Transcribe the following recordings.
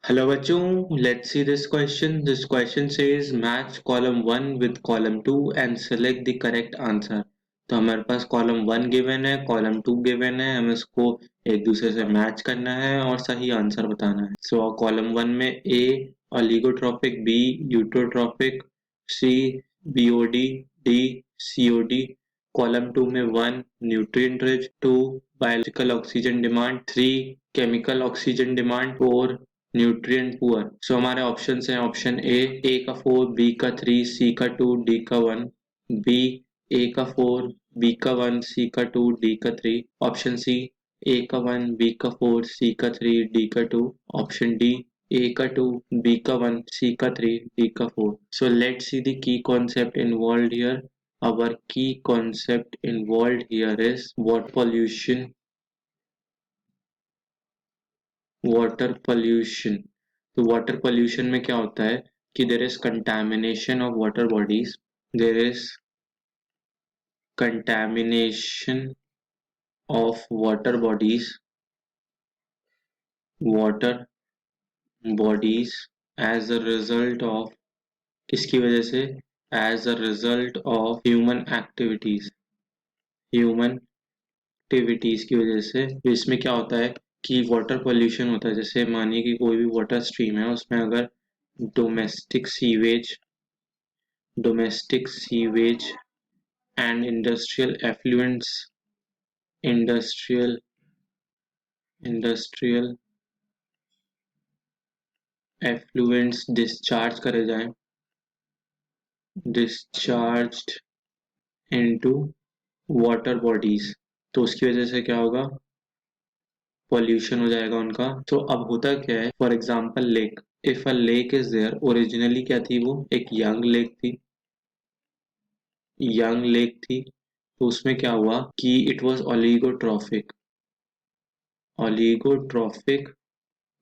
Hello bachon, let's see this question. This question says match column 1 with column 2 and select the correct answer. तो हमारे पास column 1 given है, column 2 given है, हमें इसको एक दूसरे से मैच करना है और सही आंसर बताना है. सो कॉलम 1 में A oligotrophic, B eutrophic, C BOD, D COD. Column 2 में 1 nutrient rich, 2 biological oxygen demand, 3 chemical oxygen demand, 4 nutrient poor. So हमारे ऑप्शन हैं ऑप्शन ए का 4, बी का 3, सी का 2, डी का 1. बी ए का 4, बी का 1, सी का 2, डी का 3. ऑप्शन सी ए का 1, बी का 4, सी का 3, डी का 2. ऑप्शन डी ए का 2, बी का 1, सी का 3, डी का 4. So let's see the key concept involved here. Our key concept involved here is water pollution. Water pollution. तो वाटर पॉल्यूशन में क्या होता है कि there is contamination of water bodies, there is contamination of water bodies as a result of, किसकी वजह से, as a result of human activities की वजह से. तो इसमें क्या होता है कि वाटर पोल्यूशन होता है, जैसे मानिए कि कोई भी वाटर स्ट्रीम है, उसमें अगर domestic sewage domestic sewage and industrial industrial effluents discharge करे जाएं, डिस्चार्ज्ड इनटू वाटर बॉडीज, तो उसकी वजह से क्या होगा, पॉल्यूशन हो जाएगा उनका. तो अब होता क्या है, for example lake, if a lake is there, originally क्या थी, वो एक यंग लेक थी. तो उसमें क्या हुआ कि इट वाज ओलिगोट्रॉफिक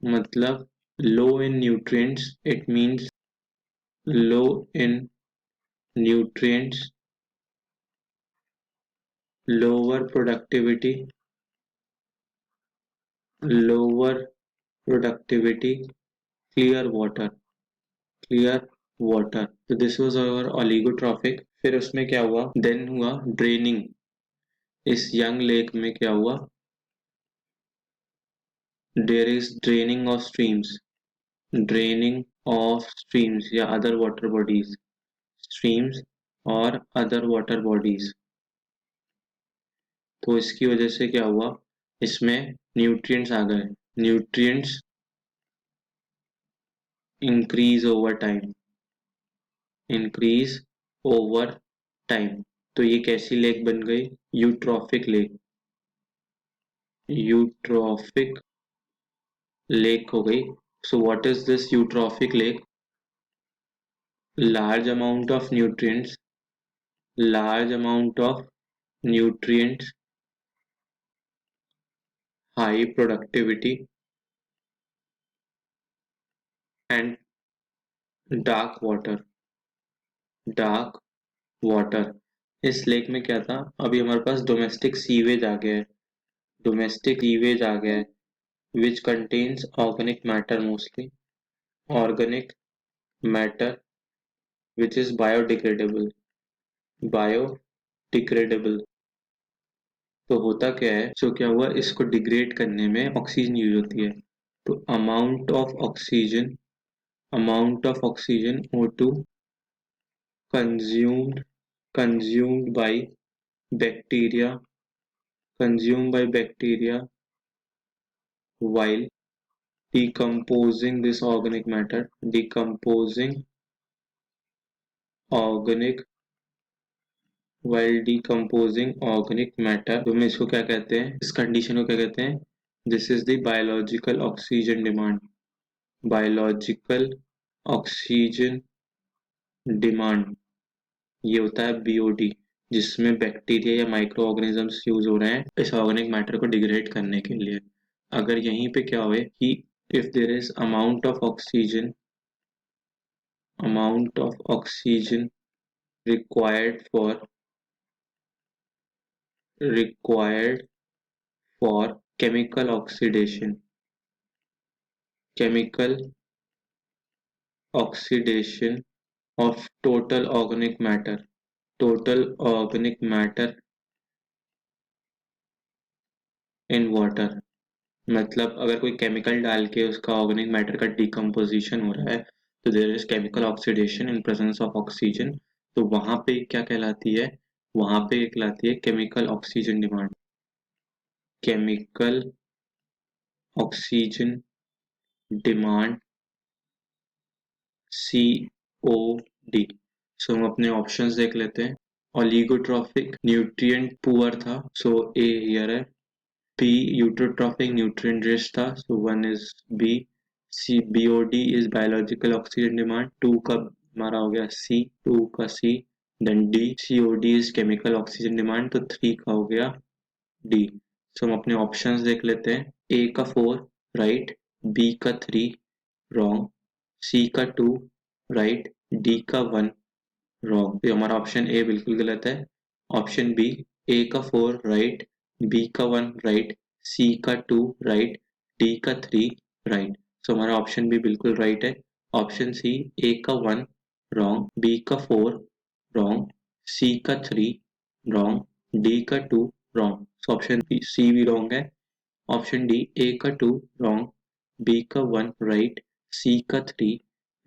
मतलब low in nutrients, it means low in nutrients, lower productivity, lower productivity, clear water, clear water. तो दिस वाज आवर ओलिगोट्रॉफिक. फिर उसमें क्या हुआ, देन हुआ ड्रेनिंग. इस यंग लेक में क्या हुआ, there is draining of streams या अदर वाटर बॉडीज, स्ट्रीम्स और अदर वाटर बॉडीज. तो इसकी वजह से क्या हुआ, इसमें न्यूट्रिएंट्स आ गए, nutrients increase over time, increase over time. तो ये कैसी लेक बन गई, यूट्रॉफिक लेक, यूट्रॉफिक लेक हो गई. So what is this eutrophic lake, large amount of nutrients, large amount of nutrients, high productivity and dark water, dark water. इस lake में क्या था, अभी हमारे पास डोमेस्टिक सीवेज आ गया है, डोमेस्टिक सीवेज आ गया है, which contains organic matter mostly, organic matter which is biodegradable, biodegradable. तो होता क्या है, सो क्या हुआ, इसको डिग्रेड करने में ऑक्सीजन यूज होती है. तो amount of oxygen O2 consumed consumed by bacteria consumed by bacteria while decomposing this organic matter, decomposing organic while decomposing organic matter. तो हम इसको क्या कहते हैं, इस कंडीशन को क्या कहते हैं, this is the biological oxygen demand, biological oxygen demand. ये होता है बीओडी, जिसमें बैक्टीरिया या माइक्रो ऑर्गेनिजम्स यूज हो रहे हैं इस ऑर्गेनिक मैटर को डिग्रेड करने के लिए. अगर यहीं पे क्या हुए कि if there is amount of oxygen required for chemical oxidation, chemical oxidation of total organic matter in water। मतलब अगर कोई केमिकल डाल के उसका ऑर्गेनिक मैटर का डिकम्पोजिशन हो रहा है तो there is chemical oxidation in presence of oxygen. तो वहां पे क्या कहलाती है? वहां पे कहलाती है chemical oxygen demand. Chemical oxygen demand, COD। सो हम अपने ऑप्शंस देख लेते हैं। ओलिगोट्रॉफिक, न्यूट्रिएंट पुअर था, सो ए हियर है। बी यूट्रोट्रॉफिक, न्यूट्रिएंट रिच था, so one is B. C BOD is biological oxygen demand, two का हमारा हो गया सी, टू का C. Then D COD is chemical oxygen demand, तो three का हो गया डी। सो हम अपने ऑप्शंस देख लेते हैं। ए का 4 राइट, बी का 3 रॉन्ग, सी का 2 राइट, डी का 1 रॉन्ग। तो हमारा ऑप्शन ए बिल्कुल गलत है। ऑप्शन बी, ए का 4 राइट, बी का 1 राइट, सी का 2 राइट, डी का 3 राइट। सो हमारा ऑप्शन बी बिल्कुल राइट है। ऑप्शन सी, ए का 1 रॉन्ग, बी का 4 रॉन्ग, सी का 3 रॉन्ग, डी का 2 रॉन्ग। सो ऑप्शन सी भी रॉन्ग है। ऑप्शन डी, ए का 2 रॉन्ग, बी का 1 राइट, सी का 3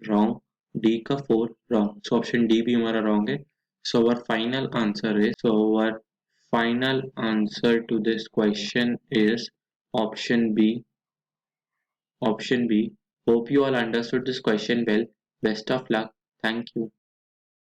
रॉन्ग, डी का 4 रॉन्ग। सो ऑप्शन डी भी हमारा रॉन्ग है। So our final answer is, so our final answer to this question is option B. Option B. Hope you all understood this question well. Best of luck. Thank you.